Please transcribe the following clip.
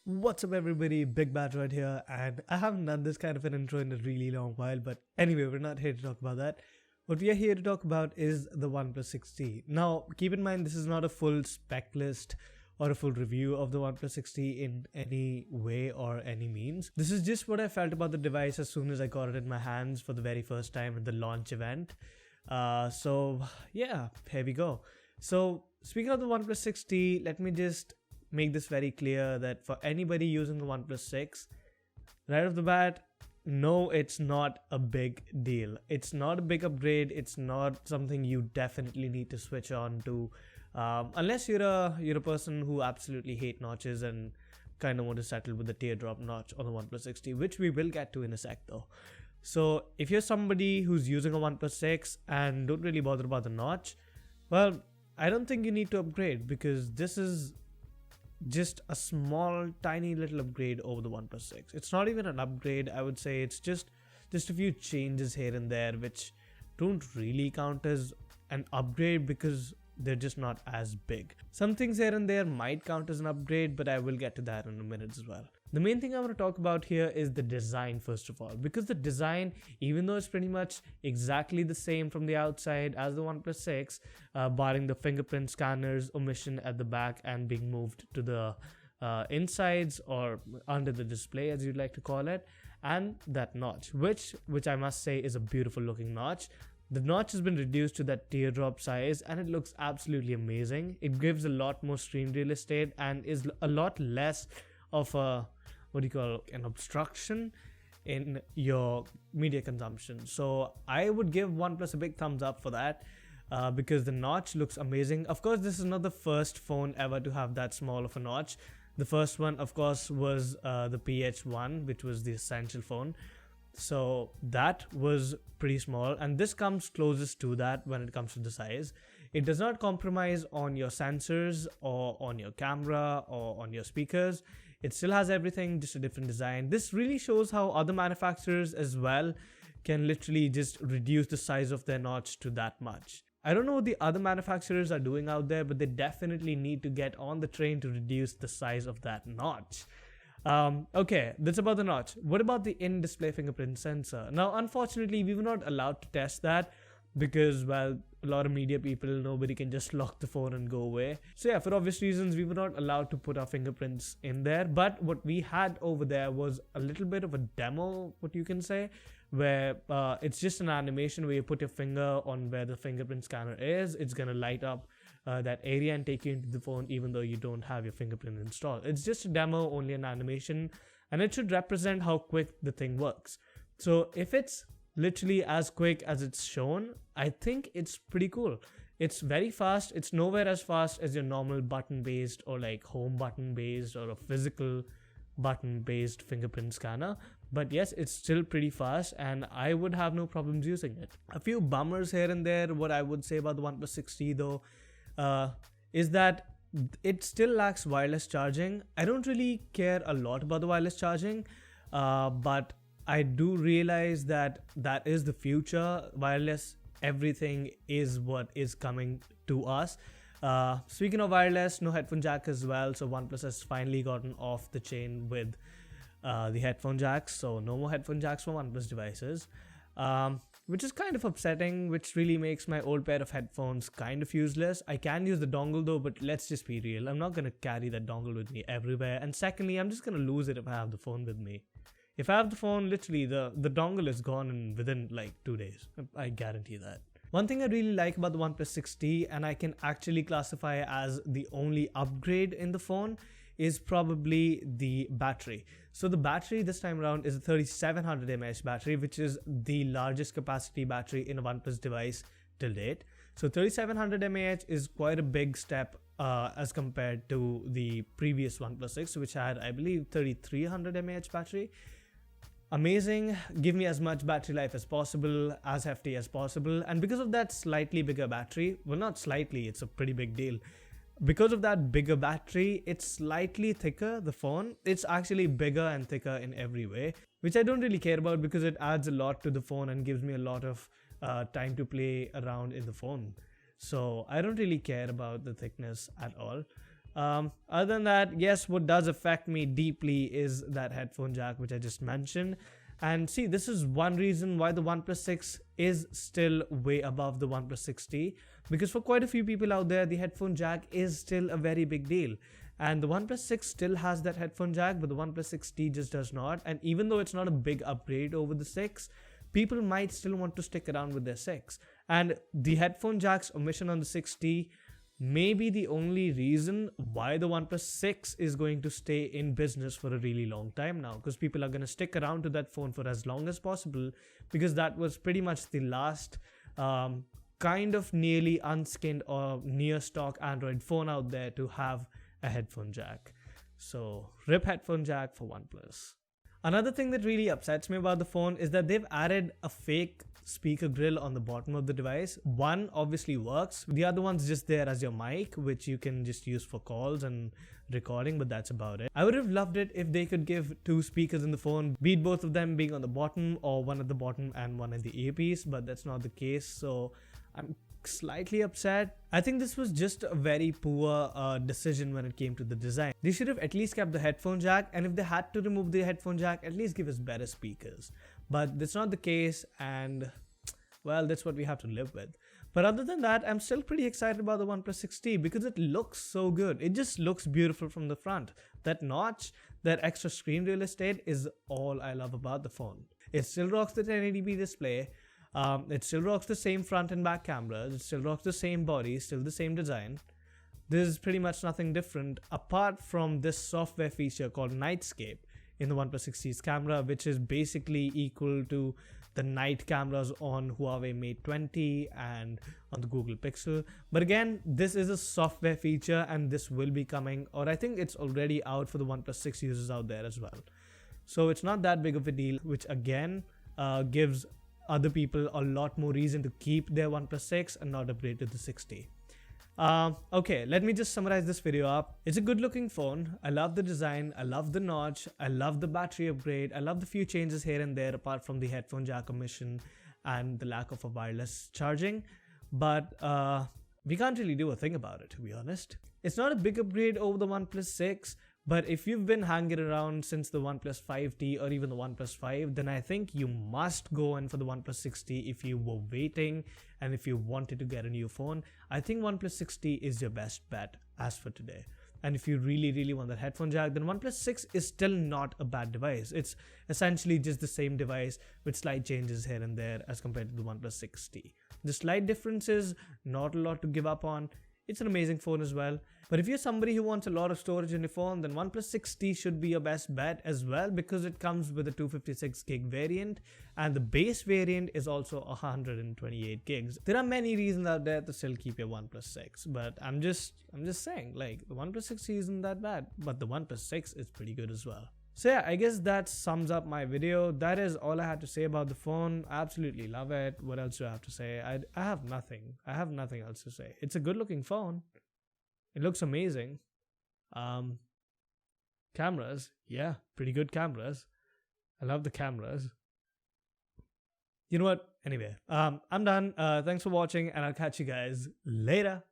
What's up everybody, BigBadroid here, and I haven't done this kind of an intro in a really long while, but anyway, we're not here to talk about that. What we are here to talk about is the Oneplus 6T. Now, keep in mind this is not a full spec list or a full review of the Oneplus 6T in any way or any means. This is just what I felt about the device as soon as I got it in my hands for the very first time at the launch event. So yeah, here we go. So speaking of the Oneplus 6T, let me just make this very clear that for anybody using the Oneplus 6, right off the bat, no, it's not a big deal. It's not a big upgrade. It's not something you definitely need to switch on to, unless you're a person who absolutely hate notches and kind of want to settle with the teardrop notch on the Oneplus 6T, which we will get to in a sec though. So if you're somebody who's using a Oneplus 6 and don't really bother about the notch, well, I don't think you need to upgrade, because this is just a small tiny little upgrade over the Oneplus 6. It's not even an upgrade, I would say. It's just a few changes here and there which don't really count as an upgrade because they're just not as big. Some things here and there might count as an upgrade, but I will get to that in a minute as well. The main thing I want to talk about here is the design, first of all, because the design, even though it's pretty much exactly the same from the outside as the Oneplus 6, barring the fingerprint scanners omission at the back and being moved to the insides or under the display, as you'd like to call it, and that notch, which I must say is a beautiful looking notch. The notch has been reduced to that teardrop size and it looks absolutely amazing. It gives a lot more screen real estate and is a lot less of a, an obstruction in your media consumption. So I would give OnePlus a big thumbs up for that, because the notch looks amazing. Of course, this is not the first phone ever to have that small of a notch. The first one, of course, was the PH1, which was the essential phone. So that was pretty small, and this comes closest to that when it comes to the size. It does not compromise on your sensors or on your camera or on your speakers. It still has everything, just a different design. This really shows how other manufacturers as well can literally just reduce the size of their notch to that much. I don't know what the other manufacturers are doing out there, but they definitely need to get on the train to reduce the size of that notch. Okay, that's about the notch. What about the in-display fingerprint sensor? Now, unfortunately, we were not allowed to test that because, well, a lot of media people, nobody can just lock the phone and go away. So yeah, for obvious reasons, we were not allowed to put our fingerprints in there. But what we had over there was a little bit of a demo, what you can say, where it's just an animation where you put your finger on where the fingerprint scanner is. It's gonna light up that area and take you into the phone even though you don't have your fingerprint installed. It's just a demo, only an animation, and it should represent how quick the thing works. So if it's literally as quick as it's shown, I think it's pretty cool. It's very fast. It's nowhere as fast as your normal button based or like home button based or a physical button based fingerprint scanner, but yes, it's still pretty fast and I would have no problems using it. A few bummers here and there. What I would say about the Oneplus 6T though is that it still lacks wireless charging. I don't really care a lot about the wireless charging, but I do realize that that is the future. Wireless everything is what is coming to us. Speaking of wireless, no headphone jack as well, so OnePlus has finally gotten off the chain with the headphone jacks, so no more headphone jacks for OnePlus devices, which is kind of upsetting, which really makes my old pair of headphones kind of useless. I can use the dongle though, but let's just be real, I'm not going to carry that dongle with me everywhere, and secondly, I'm just going to lose it if I have the phone with me. If I have the phone, literally the dongle is gone within like 2 days. I guarantee that. One thing I really like about the Oneplus 6T, and I can actually classify as the only upgrade in the phone, is probably the battery. So the battery this time around is a 3700 mAh battery, which is the largest capacity battery in a OnePlus device till date. So 3700 mAh is quite a big step as compared to the previous OnePlus 6, which had, I believe, 3300 mAh battery. Amazing, give me as much battery life as possible, as hefty as possible, and because of that slightly bigger battery, well, not slightly, it's a pretty big deal. Because of that bigger battery, it's slightly thicker, the phone. It's actually bigger and thicker in every way, which I don't really care about because it adds a lot to the phone and gives me a lot of time to play around in the phone. So I don't really care about the thickness at all. Other than that, yes, what does affect me deeply is that headphone jack, which I just mentioned. And see, this is one reason why the OnePlus 6 is still way above the OnePlus 6T, because for quite a few people out there, the headphone jack is still a very big deal. And the OnePlus 6 still has that headphone jack, but the OnePlus 6T just does not. And even though it's not a big upgrade over the 6, people might still want to stick around with their 6. And the headphone jack's omission on the 6T may be the only reason why the OnePlus 6 is going to stay in business for a really long time now, because people are going to stick around to that phone for as long as possible, because that was pretty much the last kind of nearly unskinned or near stock Android phone out there to have a headphone jack. So rip headphone jack for OnePlus. Another thing that really upsets me about the phone is that they've added a fake speaker grill on the bottom of the device. One obviously works, the other one's just there as your mic, which you can just use for calls and recording, but that's about it. I would have loved it if they could give two speakers in the phone, be it both of them being on the bottom or one at the bottom and one at the earpiece, but that's not the case, so I'm slightly upset. I think this was just a very poor decision when it came to the design. They should have at least kept the headphone jack, and if they had to remove the headphone jack, at least give us better speakers. But that's not the case, and well, that's what we have to live with. But other than that, I'm still pretty excited about the OnePlus 6T because it looks so good. It just looks beautiful from the front. That notch, that extra screen real estate is all I love about the phone. It still rocks the 1080p display. It still rocks the same front and back cameras. It still rocks the same body, still the same design. There's pretty much nothing different apart from this software feature called Nightscape in the OnePlus 6T's camera, which is basically equal to the night cameras on Huawei Mate 20 and on the Google Pixel. But again, this is a software feature and this will be coming, or I think it's already out for the OnePlus 6 users out there as well. So it's not that big of a deal, which again gives other people a lot more reason to keep their OnePlus 6 and not upgrade to the 6T. Okay, let me just summarize this video up. It's a good looking phone. I love the design. I love the notch. I love the battery upgrade. I love the few changes here and there apart from the headphone jack omission and the lack of a wireless charging. But we can't really do a thing about it, to be honest. It's not a big upgrade over the OnePlus 6. But if you've been hanging around since the OnePlus 5T or even the OnePlus 5, then I think you must go in for the OnePlus 6T if you were waiting and if you wanted to get a new phone. I think OnePlus 6T is your best bet as for today. And if you really want that headphone jack, then OnePlus 6 is still not a bad device. It's essentially just the same device with slight changes here and there as compared to the OnePlus 6T. The slight differences, not a lot to give up on. It's an amazing phone as well. But if you're somebody who wants a lot of storage in your phone, then OnePlus 6T should be your best bet as well, because it comes with a 256 gig variant and the base variant is also 128 gigs. There are many reasons out there to still keep your OnePlus 6, but I'm just saying, like, the OnePlus 6T isn't that bad, but the OnePlus 6 is pretty good as well. So yeah, I guess that sums up my video. That is all I had to say about the phone. I absolutely love it. What else do I have to say? I have nothing. I have nothing else to say. It's a good looking phone. It looks amazing. Cameras, yeah, pretty good cameras. I love the cameras. You know what? Anyway, I'm done. Thanks for watching and I'll catch you guys later.